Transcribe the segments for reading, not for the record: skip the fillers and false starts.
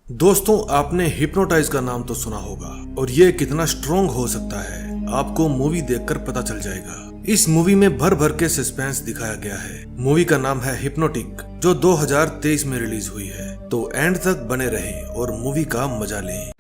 दोस्तों, आपने हिप्नोटाइज का नाम तो सुना होगा और ये कितना स्ट्रॉन्ग हो सकता है आपको मूवी देखकर पता चल जाएगा। इस मूवी में भर भर के सस्पेंस दिखाया गया है। मूवी का नाम है हिप्नोटिक, जो 2023 में रिलीज हुई है। तो एंड तक बने रहें और मूवी का मजा लें।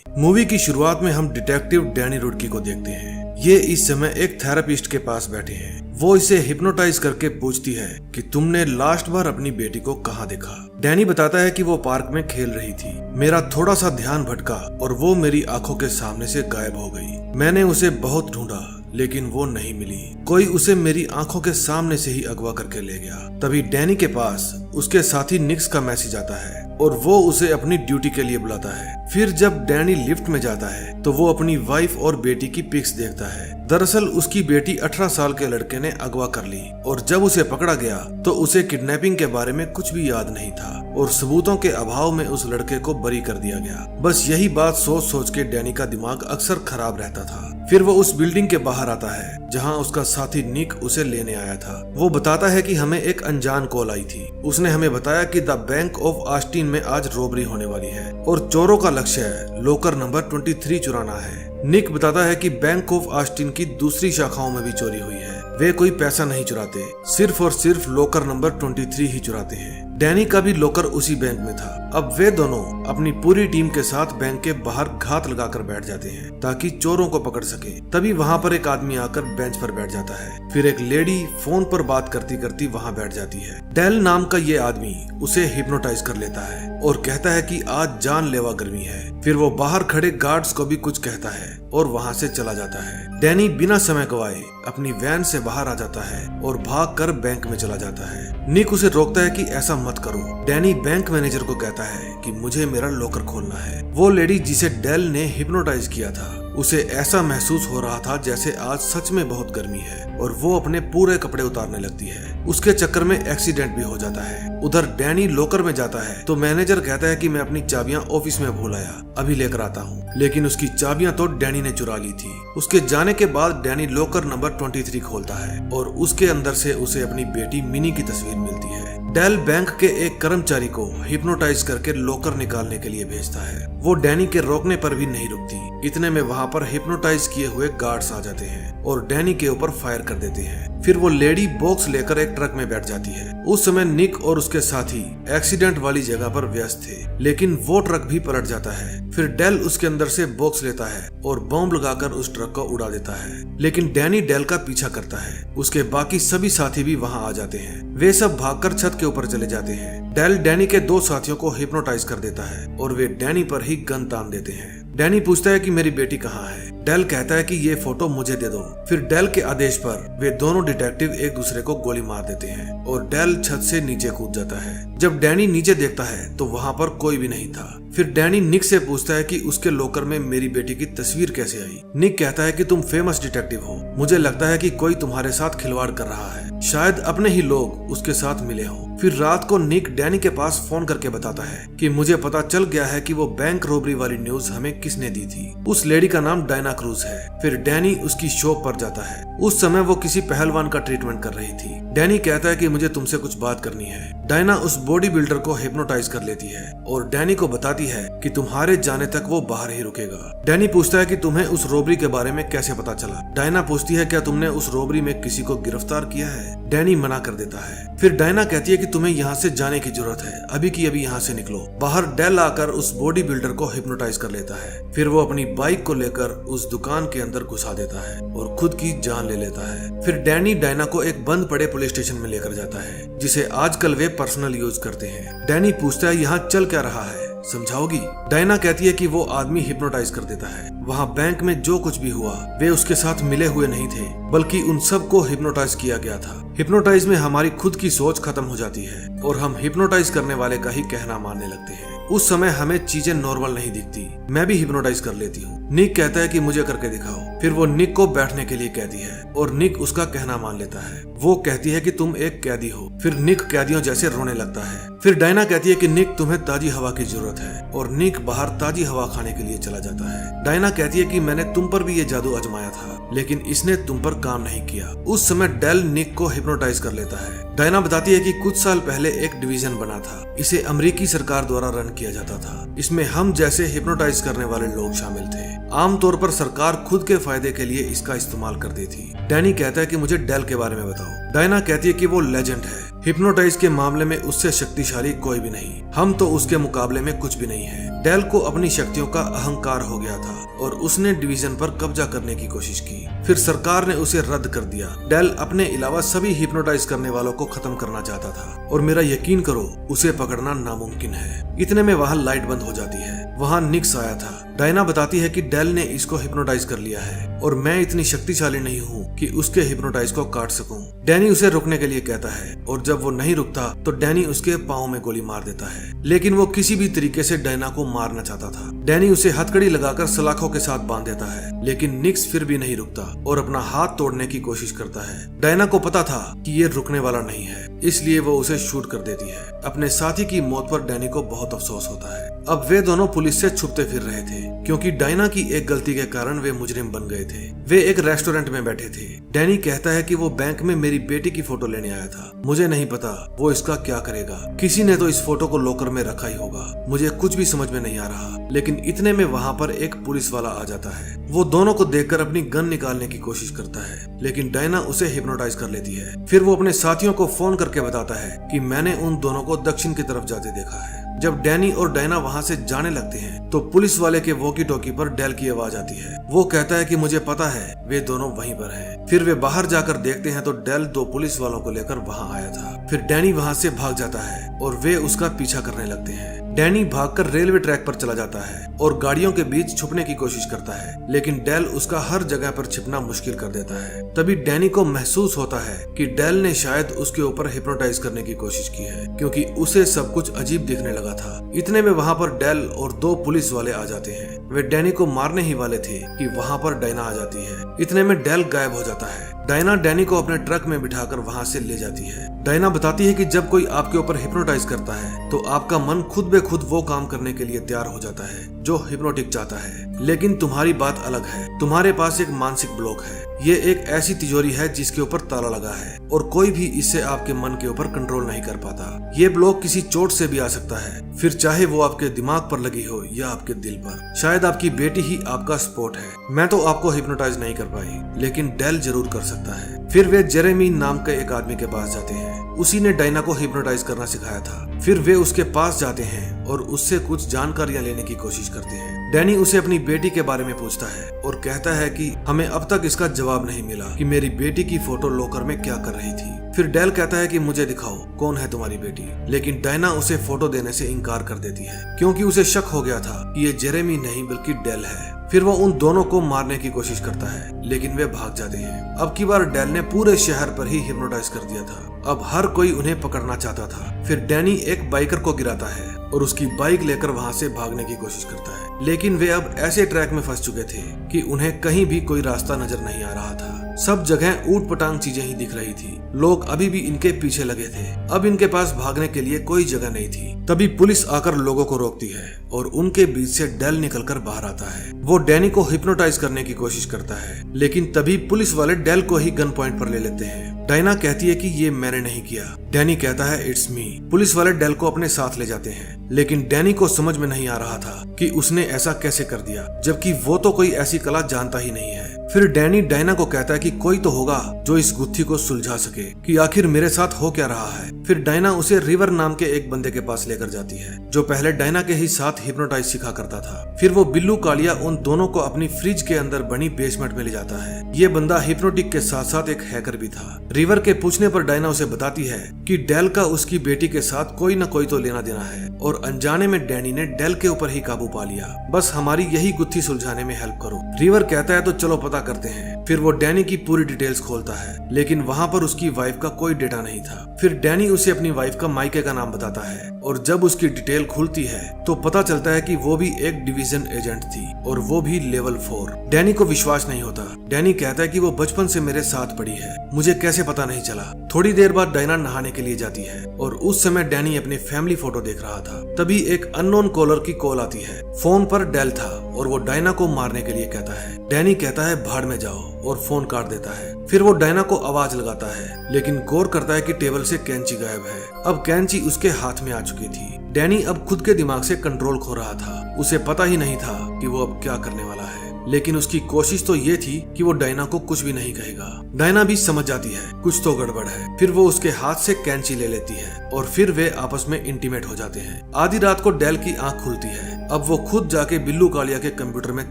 मूवी की शुरुआत में हम डिटेक्टिव डैनी रुडकी को देखते हैं। ये इस समय एक थेरेपिस्ट के पास बैठे हैं। वो इसे हिप्नोटाइज करके पूछती है कि तुमने लास्ट बार अपनी बेटी को कहाँ देखा। डैनी बताता है कि वो पार्क में खेल रही थी। मेरा थोड़ा सा ध्यान भटका और वो मेरी आंखों के सामने से गायब हो गई। मैंने उसे बहुत ढूंढा लेकिन वो नहीं मिली। कोई उसे मेरी आंखों के सामने से ही अगवा करके ले गया। तभी डैनी के पास उसके साथी निक्स का मैसेज आता है और वो उसे अपनी ड्यूटी के लिए बुलाता है। फिर जब डैनी लिफ्ट में जाता है तो वो अपनी वाइफ और बेटी की पिक्स देखता है। दरअसल उसकी बेटी 18 साल के लड़के ने अगवा कर ली और जब उसे पकड़ा गया तो उसे किडनैपिंग के बारे में कुछ भी याद नहीं था और सबूतों के अभाव में उस लड़के को बरी कर दिया गया। बस यही बात सोच सोच के डैनी का दिमाग अक्सर खराब रहता था। फिर वो उस बिल्डिंग के बाहर आता है जहां उसका साथी निक उसे लेने आया था। वो बताता है कि हमें एक अनजान कॉल आई थी। उसने हमें बताया कि द बैंक ऑफ ऑस्टिन में आज रॉबरी होने वाली है और चोरों का लक्ष्य है लॉकर नंबर 23 चुराना है। निक बताता है कि बैंक ऑफ ऑस्टिन की दूसरी शाखाओं में भी चोरी हुई है। वे कोई पैसा नहीं चुराते, सिर्फ और सिर्फ लॉकर नंबर 23 ही चुराते हैं। डैनी का भी लॉकर उसी बैंक में था। अब वे दोनों अपनी पूरी टीम के साथ बैंक के बाहर घात लगाकर बैठ जाते हैं ताकि चोरों को पकड़ सके। तभी वहाँ पर एक आदमी आकर बेंच पर बैठ जाता है। फिर एक लेडी फोन पर बात करती करती वहाँ बैठ जाती है। डेल नाम का ये आदमी उसे हिप्नोटाइज कर लेता है और कहता है कि आज जानलेवा गर्मी है। फिर वो बाहर खड़े गार्ड्स को भी कुछ कहता है और वहाँ से चला जाता है। डैनी बिना समय गवाए अपनी वैन से बाहर आ जाता है और भागकर बैंक में चला जाता है। निक उसे रोकता है कि ऐसा मत करो। डैनी बैंक मैनेजर को कहता है कि मुझे मेरा लॉकर खोलना है। वो लेडी जिसे डेल ने हिप्नोटाइज किया था उसे ऐसा महसूस हो रहा था जैसे आज सच में बहुत गर्मी है और वो अपने पूरे कपड़े उतारने लगती है। उसके चक्कर में एक्सीडेंट भी हो जाता है। उधर डैनी लॉकर में जाता है तो मैनेजर कहता है कि मैं अपनी चाबियां ऑफिस में भूल आया, अभी लेकर आता हूँ। लेकिन उसकी चाबियां तो डैनी ने चुरा ली थी। उसके जाने के बाद डैनी लॉकर नंबर 23 खोलता है और उसके अंदर से उसे अपनी बेटी मिनी की तस्वीर मिलती है। डेल बैंक के एक कर्मचारी को हिप्नोटाइज करके लॉकर निकालने के लिए भेजता है। वो डैनी के रोकने पर भी नहीं रुकती। इतने में वहाँ पर हिप्नोटाइज किए हुए गार्ड्स आ जाते हैं और डैनी के ऊपर फायर कर देते हैं। फिर वो लेडी बॉक्स लेकर एक ट्रक में बैठ जाती है। उस समय निक और उसके साथी एक्सीडेंट वाली जगह पर व्यस्त थे, लेकिन वो ट्रक भी पलट जाता है। फिर डेल उसके अंदर से बॉक्स लेता है और बॉम्ब लगाकर उस ट्रक को उड़ा देता है। लेकिन डैनी डेल का पीछा करता है। उसके बाकी सभी साथी भी वहाँ आ जाते हैं। वे सब भागकर छत के ऊपर चले जाते हैं। डेल डैनी के 2 साथियों को हिप्नोटाइज कर देता है और वे डैनी पर ही गन तान देते हैं। डैनी पूछता है कि मेरी बेटी कहाँ है। डेल कहता है कि ये फोटो मुझे दे दो। फिर डेल के आदेश पर वे दोनों डिटेक्टिव एक दूसरे को गोली मार देते हैं और डेल छत से नीचे कूद जाता है। जब डैनी नीचे देखता है तो वहाँ पर कोई भी नहीं था। फिर डैनी निक से पूछता है कि उसके लॉकर में मेरी बेटी की तस्वीर कैसे आई। निक कहता है कि तुम फेमस डिटेक्टिव हो, मुझे लगता है कि कोई तुम्हारे साथ खिलवाड़ कर रहा है, शायद अपने ही लोग उसके साथ मिले हों। फिर रात को निक डैनी के पास फोन करके बताता है कि मुझे पता चल गया है कि वो बैंक रॉबरी वाली न्यूज हमें किसने दी थी। उस लेडी का नाम डायना क्रूज है। फिर डैनी उसकी शॉप पर जाता है। उस समय वो किसी पहलवान का ट्रीटमेंट कर रही थी। डैनी कहता है कि मुझे तुमसे कुछ बात करनी है। डायना उस बॉडी बिल्डर को हिप्नोटाइज कर लेती है और डैनी को बताती है कि तुम्हारे जाने तक वो बाहर ही रुकेगा। डैनी पूछता है कि तुम्हें उस रॉबरी के बारे में कैसे पता चला। डायना पूछती है क्या तुमने उस रॉबरी में किसी को गिरफ्तार किया है। डैनी मना कर देता है। फिर डायना कहती है कि तुम्हें यहाँ से जाने की जरूरत है, अभी की अभी यहाँ से निकलो। बाहर डेल आकर उस बॉडी बिल्डर को हिप्नोटाइज कर लेता है। फिर वो अपनी बाइक को लेकर उस दुकान के अंदर घुसा देता है और खुद की जान ले लेता है। फिर डैनी डायना को एक बंद पड़े पुलिस स्टेशन में लेकर जाता है जिसे आजकल वे पर्सनल यूज करते हैं। डैनी पूछता है यहाँ चल क्या रहा है, समझाओगी। डायना कहती है कि वो आदमी हिप्नोटाइज कर देता है। वहाँ बैंक में जो कुछ भी हुआ वे उसके साथ मिले हुए नहीं थे, बल्कि उन सब को हिप्नोटाइज किया गया था। हिप्नोटाइज में हमारी खुद की सोच खत्म हो जाती है और हम हिप्नोटाइज करने वाले का ही कहना मानने लगते हैं। उस समय हमें चीजें नॉर्मल नहीं दिखती। मैं भी हिप्नोटाइज कर लेती हूँ। निक कहता है कि मुझे करके दिखाओ। फिर वो निक को बैठने के लिए कहती है और निक उसका कहना मान लेता है। वो कहती है कि तुम एक कैदी हो। फिर निक कैदियों जैसे रोने लगता है। फिर डायना कहती है कि निक तुम्हें ताजी हवा की जरूरत है और निक बाहर ताजी हवा खाने के लिए चला जाता है। डायना कहती है कि मैंने तुम पर भी ये जादू आजमाया था लेकिन इसने तुम पर काम नहीं किया। उस समय डेल निक को हिप्नोटाइज कर लेता है। डायना बताती है कि कुछ साल पहले एक डिवीजन बना था। इसे अमेरिकी सरकार द्वारा रन किया जाता था। इसमें हम जैसे हिप्नोटाइज करने वाले लोग शामिल थे। आमतौर पर सरकार खुद के फायदे के लिए इसका इस्तेमाल करती थी। डैनी कहता है कि मुझे डेल के बारे में बताओ। डायना कहती है कि वो लेजेंड है। हिप्नोटाइज के मामले में उससे शक्तिशाली कोई भी नहीं। हम तो उसके मुकाबले में कुछ भी नहीं है। डेल को अपनी शक्तियों का अहंकार हो गया था और उसने डिवीजन पर कब्जा करने की कोशिश की। फिर सरकार ने उसे रद्द कर दिया। डेल अपने अलावा सभी हिप्नोटाइज करने वालों को खत्म करना चाहता था और मेरा यकीन करो उसे पकड़ना नामुमकिन है। इतने में वहाँ लाइट बंद हो जाती है। वहाँ निक्स आया था। डायना बताती है कि डेल ने इसको हिप्नोटाइज कर लिया है और मैं इतनी शक्तिशाली नहीं हूँ कि उसके हिप्नोटाइज को काट सकूं। डैनी उसे रोकने के लिए कहता है और जब वो नहीं रुकता तो डैनी उसके पाँव में गोली मार देता है। लेकिन वो किसी भी तरीके से डायना को मारना चाहता था। डैनी उसे हथकड़ी लगाकर सलाखों के साथ बांध देता है, लेकिन निक्स फिर भी नहीं रुकता और अपना हाथ तोड़ने की कोशिश करता है। डायना को पता था कि ये रुकने वाला नहीं है, इसलिए वो उसे शूट कर देती है। अपने साथी की मौत पर डैनी को बहुत अफसोस होता है। अब वे दोनों पुलिस से छुपते फिर रहे थे क्योंकि डायना की एक गलती के कारण वे मुजरिम बन गए थे। वे एक रेस्टोरेंट में बैठे थे। डैनी कहता है कि वो बैंक में मेरी बेटी की फोटो लेने आया था। मुझे नहीं पता वो इसका क्या करेगा। किसी ने तो इस फोटो को लॉकर में रखा ही होगा। मुझे कुछ भी समझ में नहीं आ रहा। लेकिन इतने में वहाँ पर एक पुलिस वाला आ जाता है। वो दोनों को देखकर अपनी गन निकालने की कोशिश करता है, लेकिन डायना उसे हिप्नोटाइज कर लेती है। फिर वो अपने साथियों को फोन करके बताता है कि मैंने उन दोनों को दक्षिण की तरफ जाते देखा है। जब डैनी और डायना वहाँ से जाने लगते हैं तो पुलिस वाले के वॉकी टॉकी पर डेल की आवाज आती है। वो कहता है कि मुझे पता है वे दोनों वहीं पर हैं। फिर वे बाहर जाकर देखते हैं तो डेल दो पुलिस वालों को लेकर वहाँ आया था। फिर डैनी वहाँ से भाग जाता है और वे उसका पीछा करने लगते हैं। डैनी भागकर रेलवे ट्रैक पर चला जाता है और गाड़ियों के बीच छुपने की कोशिश करता है, लेकिन डेल उसका हर जगह पर छिपना मुश्किल कर देता है। तभी डैनी को महसूस होता है कि डेल ने शायद उसके ऊपर हिप्नोटाइज करने की कोशिश की है, क्योंकि उसे सब कुछ अजीब दिखने लगा था। इतने में वहाँ पर डेल और दो पुलिस वाले आ जाते हैं। वे डैनी को मारने ही वाले थे कि वहाँ पर डायना आ जाती है। इतने में डेल गायब हो जाता है। डायना डैनी को अपने ट्रक में बिठाकर वहाँ से ले जाती है। डायना बताती है कि जब कोई आपके ऊपर हिप्नोटाइज करता है तो आपका मन खुद बे खुद वो काम करने के लिए तैयार हो जाता है जो हिप्नोटिक चाहता है। लेकिन तुम्हारी बात अलग है। तुम्हारे पास एक मानसिक ब्लॉक है। ये एक ऐसी तिजोरी है जिसके ऊपर ताला लगा है और कोई भी इससे आपके मन के ऊपर कंट्रोल नहीं कर पाता। ये ब्लॉक किसी चोट से भी आ सकता है, फिर चाहे वो आपके दिमाग पर लगी हो या आपके दिल पर। शायद आपकी बेटी ही आपका स्पॉट है। मैं तो आपको हिप्नोटाइज नहीं कर पाई, लेकिन डेल जरूर कर सकता है। फिर वे जेरेमी नाम के एक आदमी के पास जाते हैं। उसी ने डायना को हिप्नोटाइज करना सिखाया था। फिर वे उसके पास जाते हैं और उससे कुछ जानकारियां लेने की कोशिश करते हैं। डैनी उसे अपनी बेटी के बारे में पूछता है और कहता है कि हमें अब तक इसका जवाब नहीं मिला कि मेरी बेटी की फोटो लॉकर में क्या कर रही थी। फिर डेल कहता है कि मुझे दिखाओ कौन है तुम्हारी बेटी, लेकिन डायना उसे फोटो देने से इनकार कर देती है क्योंकि उसे शक हो गया था कि ये जेरेमी नहीं बल्कि डेल है। फिर वो उन दोनों को मारने की कोशिश करता है, लेकिन वे भाग जाते हैं। अब की बार डेल ने पूरे शहर पर ही हिप्नोटाइज कर दिया था। अब हर कोई उन्हें पकड़ना चाहता था। फिर डैनी एक बाइकर को गिराता है और उसकी बाइक लेकर वहाँ से भागने की कोशिश करता है, लेकिन वे अब ऐसे ट्रैक में फंस चुके थे कि उन्हें कहीं भी कोई रास्ता नजर नहीं आ रहा था। सब जगह ऊट पटांग चीजें ही दिख रही थी। लोग अभी भी इनके पीछे लगे थे। अब इनके पास भागने के लिए कोई जगह नहीं थी। तभी पुलिस आकर लोगों को रोकती है और उनके बीच से डेल निकलकर बाहर आता है। वो डैनी को हिप्नोटाइज करने की कोशिश करता है, लेकिन तभी पुलिस वाले डेल को ही गन पॉइंट पर ले लेते हैं। डायना कहती है कि ये मैंने नहीं किया। डैनी कहता है इट्स मी। पुलिस वाले डेल को अपने साथ ले जाते हैं, लेकिन डैनी को समझ में नहीं आ रहा था कि उसने ऐसा कैसे कर दिया, जबकि वो तो कोई ऐसी कला जानता ही नहीं है। फिर डैनी डायना को कहता है कि कोई तो होगा जो इस गुत्थी को सुलझा सके कि आखिर मेरे साथ हो क्या रहा है। फिर डायना उसे रिवर नाम के एक बंदे के पास लेकर जाती है जो पहले डायना के ही साथ हिप्नोटाइज सिखा करता था। फिर वो बिल्लू कालिया उन दोनों को अपनी फ्रिज के अंदर बनी बेसमेंट में ले जाता है। ये बंदा हिप्नोटिक के साथ साथ एक हैकर भी था। रिवर के पूछने पर डायना उसे बताती है कि डेल का उसकी बेटी के साथ कोई न कोई तो लेना देना है और अनजाने में डैनी ने डेल के ऊपर ही काबू पा लिया। बस हमारी यही गुत्थी सुलझाने में हेल्प करो। रिवर कहता है तो चलो पता करते हैं। फिर वो डैनी की पूरी डिटेल्स खोलता है, लेकिन वहाँ पर उसकी वाइफ का कोई डेटा नहीं था। फिर डैनी उसे अपनी वाइफ का माइके का नाम बताता है और जब उसकी डिटेल खुलती है तो पता चलता है कि वो भी एक डिवीजन एजेंट थी और वो भी लेवल 4। डैनी को विश्वास नहीं होता। डैनी कहता है कि वो बचपन से मेरे साथ पड़ी है, मुझे कैसे पता नहीं चला। थोड़ी देर बाद डायना नहाने के लिए जाती है और उस समय डैनी अपने फैमिली फोटो देख रहा था। तभी एक अननोन कॉलर की कॉल आती है। फोन पर डेल था और वो डायना को मारने के लिए कहता है। डैनी कहता है भाड़ में जाओ और फोन काट देता है। फिर वो डायना को आवाज लगाता है, लेकिन गौर करता है कि टेबल से कैंची गायब है। अब कैंची उसके हाथ में आ चुकी थी। डैनी अब खुद के दिमाग से कंट्रोल खो रहा था। उसे पता ही नहीं था कि वो अब क्या करने वाला है, लेकिन उसकी कोशिश तो ये थी कि वो डायना को कुछ भी नहीं कहेगा। डायना भी समझ जाती है कुछ तो गड़बड़ है। फिर वो उसके हाथ से कैंची ले लेती है और फिर वे आपस में इंटीमेट हो जाते हैं। आधी रात को डेल की आंख खुलती है। अब वो खुद जाके बिल्लू कालिया के कंप्यूटर में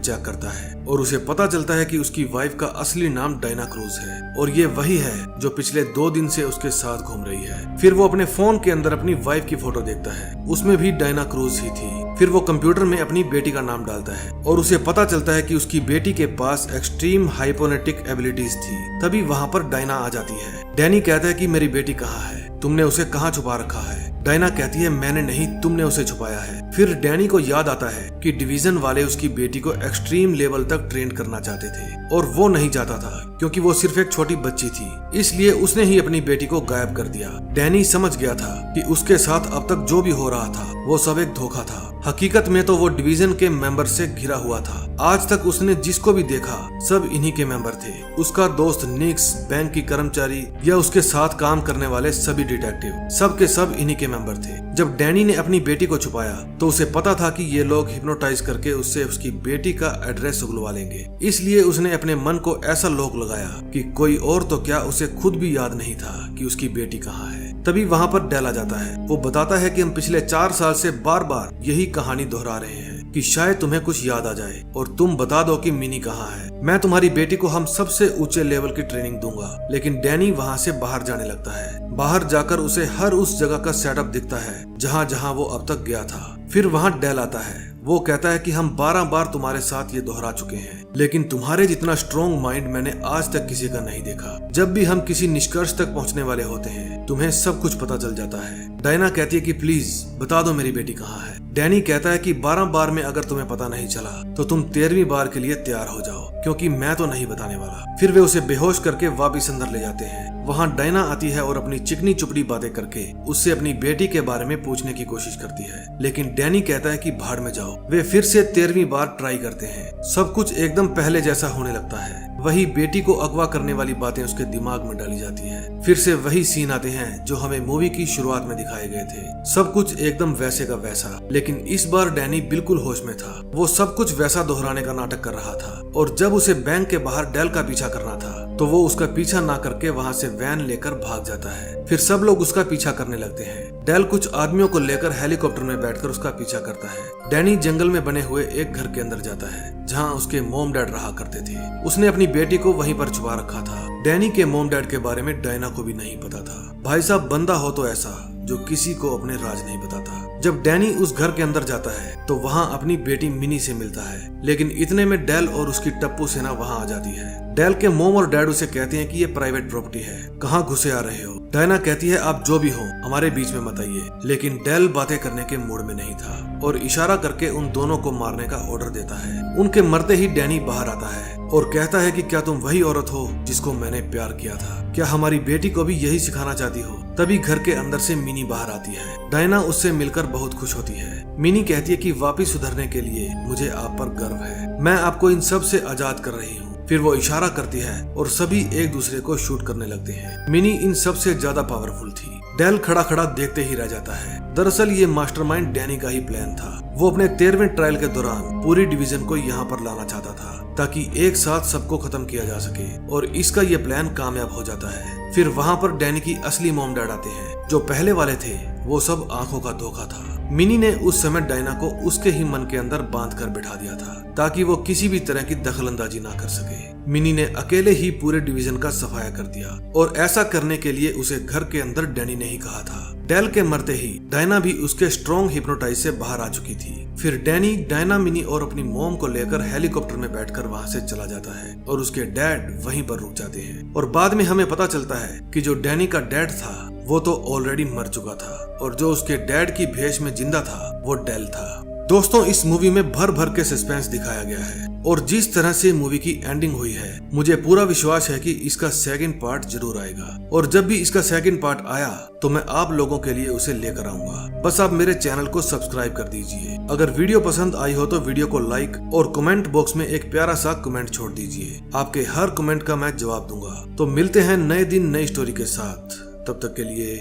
चेक करता है और उसे पता चलता है कि उसकी वाइफ का असली नाम डायना क्रूज है और ये वही है जो पिछले 2 दिन से उसके साथ घूम रही है। फिर वो अपने फोन के अंदर अपनी वाइफ की फोटो देखता है, उसमें भी डायना क्रूज ही थी। फिर वो कंप्यूटर में अपनी बेटी का नाम डालता है और उसे पता चलता है कि उसकी बेटी के पास एक्सट्रीम हाइपोनेटिक एबिलिटीज थी। तभी वहाँ पर डायना आ जाती है। डैनी कहता है कि मेरी बेटी कहाँ है, तुमने उसे कहाँ छुपा रखा है। डायना कहती है मैंने नहीं, तुमने उसे छुपाया है। फिर डैनी को याद आता है कि डिवीजन वाले उसकी बेटी को एक्सट्रीम लेवल तक ट्रेन करना चाहते थे और वो नहीं चाहता था क्योंकि वो सिर्फ एक छोटी बच्ची थी, इसलिए उसने ही अपनी बेटी को गायब कर दिया। डैनी समझ गया था कि उसके साथ अब तक जो भी हो रहा था वो सब एक धोखा था। हकीकत में तो वो डिवीजन के मेंबर से घिरा हुआ था। आज तक उसने जिसको भी देखा सब इन्हीं के मेंबर थे। उसका दोस्त निक्स, बैंक की कर्मचारी या उसके साथ काम करने वाले सभी डिटेक्टिव, सब के सब इन्हीं के मेंबर थे। जब डैनी ने अपनी बेटी को छुपाया तो उसे पता था कि ये लोग हिप्नोटाइज करके उससे उसकी बेटी का एड्रेस उगलवा लेंगे, इसलिए उसने अपने मन को ऐसा लोक लगाया कि कोई और तो क्या उसे खुद भी याद नहीं था कि उसकी बेटी कहाँ है। तभी वहाँ पर डेल आ जाता है। वो बताता है कि हम पिछले 4 साल से बार बार यही कहानी दोहरा रहे हैं कि शायद तुम्हें कुछ याद आ जाए और तुम बता दो कि मिनी कहाँ है। मैं तुम्हारी बेटी को हम सबसे ऊंचे लेवल की ट्रेनिंग दूंगा। लेकिन डैनी वहाँ से बाहर जाने लगता है। बाहर जाकर उसे हर उस जगह का सेटअप दिखता है जहाँ जहाँ वो अब तक गया था। फिर वहाँ डेल आता है। वो कहता है कि हम 12 बार तुम्हारे साथ ये दोहरा चुके हैं, लेकिन तुम्हारे जितना स्ट्रॉन्ग माइंड मैंने आज तक किसी का नहीं देखा। जब भी हम किसी निष्कर्ष तक पहुंचने वाले होते हैं तुम्हें सब कुछ पता चल जाता है। डायना कहती है कि प्लीज बता दो मेरी बेटी कहाँ है। डैनी कहता है कि 12 बार में अगर तुम्हें पता नहीं चला तो तुम 13वीं बार के लिए तैयार हो जाओ, क्योंकि मैं तो नहीं बताने वाला। फिर वे उसे बेहोश करके वापिस अंदर ले जाते हैं। वहाँ डायना आती है और अपनी चिकनी चुपड़ी बातें करके उससे अपनी बेटी के बारे में पूछने की कोशिश करती है, लेकिन डैनी कहता है कि भाड़ में जाओ। वे फिर से 13वीं बार ट्राई करते हैं। सब कुछ एकदम पहले जैसा होने लगता है। वही बेटी को अगवा करने वाली बातें उसके दिमाग में डाली जाती है। फिर से वही सीन आते हैं जो हमें मूवी की शुरुआत में दिखाए गए थे। सब कुछ एकदम वैसे का वैसा, लेकिन इस बार डैनी बिल्कुल होश में था। वो सब कुछ वैसा दोहराने का नाटक कर रहा था और जब उसे बैंक के बाहर डेल का पीछा करना था तो वो उसका पीछा ना करके वहाँ से वैन लेकर भाग जाता है। फिर सब लोग उसका पीछा करने लगते हैं। डेल कुछ आदमियों को लेकर हेलीकॉप्टर में बैठकर उसका पीछा करता है। डैनी जंगल में बने हुए एक घर के अंदर जाता है जहाँ उसके मॉम डैड रहा करते थे। उसने अपनी बेटी को वहीं पर छुपा रखा था। डैनी के मॉम डैड के बारे में डायना को भी नहीं पता था। भाई साहब, बंदा हो तो ऐसा जो किसी को अपने राज नहीं बताता। जब डैनी उस घर के अंदर जाता है तो वहाँ अपनी बेटी मिनी से मिलता है, लेकिन इतने में डेल और उसकी टप्पू सेना वहाँ आ जाती है। डेल के मॉम और डैड उसे कहते हैं कि ये प्राइवेट प्रॉपर्टी है, कहाँ घुसे आ रहे हो। डायना कहती है आप जो भी हो हमारे बीच में मत आइए, लेकिन डेल बातें करने के मूड में नहीं था और इशारा करके उन दोनों को मारने का ऑर्डर देता है। उनके मरते ही डैनी बाहर आता है और कहता है कि क्या तुम वही औरत हो जिसको मैंने प्यार किया था? क्या हमारी बेटी को भी यही सिखाना चाहती हो? तभी घर के अंदर से मिनी बाहर आती है। डायना उससे मिलकर बहुत खुश होती है। मिनी कहती है कि वापिस सुधरने के लिए मुझे आप पर गर्व है, मैं आपको इन सब से आजाद कर रही हूँ। फिर वो इशारा करती है और सभी एक दूसरे को शूट करने लगते हैं। मिनी इन सब से ज्यादा पावरफुल थी। डेल खड़ा खड़ा देखते ही रह जाता है। दरअसल ये मास्टरमाइंड डैनी का ही प्लान था। वो अपने 13वें ट्रायल के दौरान पूरी डिवीजन को यहाँ पर लाना चाहता था ताकि एक साथ सबको खत्म किया जा सके, और इसका ये प्लान कामयाब हो जाता है। फिर वहाँ पर डैनी की असली मॉम डैड आते हैं। जो पहले वाले थे वो सब आंखों का धोखा था। मिनी ने उस समय डायना को उसके ही मन के अंदर बांध कर बिठा दिया था ताकि वो किसी भी तरह की दखलंदाजी ना कर सके। मिनी ने अकेले ही पूरे डिवीजन का सफाया कर दिया और ऐसा करने के लिए उसे घर के अंदर डैनी ने ही कहा था। डेल के मरते ही डायना भी उसके स्ट्रॉन्ग हिप्नोटाइज से बाहर आ चुकी थी। फिर डैनी, डायना, मिनी और अपनी मॉम को लेकर हेलीकॉप्टर में बैठकर वहाँ से चला जाता है और उसके डैड वहीं पर रुक जाते हैं। और बाद में हमें पता चलता है कि जो डैनी का डैड था वो तो ऑलरेडी मर चुका था और जो उसके डैड की भेष में जिंदा था वो डेल था। दोस्तों, इस मूवी में भर भर के सस्पेंस दिखाया गया है और जिस तरह से मूवी की एंडिंग हुई है, मुझे पूरा विश्वास है कि इसका सेकंड पार्ट जरूर आएगा और जब भी इसका सेकंड पार्ट आया तो मैं आप लोगों के लिए उसे लेकर आऊंगा। बस आप मेरे चैनल को सब्सक्राइब कर दीजिए। अगर वीडियो पसंद आई हो तो वीडियो को लाइक और कमेंट बॉक्स में एक प्यारा सा कमेंट छोड़ दीजिए। आपके हर कमेंट का मैं जवाब दूंगा। तो मिलते हैं नए दिन नई स्टोरी के साथ, तब तक के लिए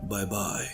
बाय बाय।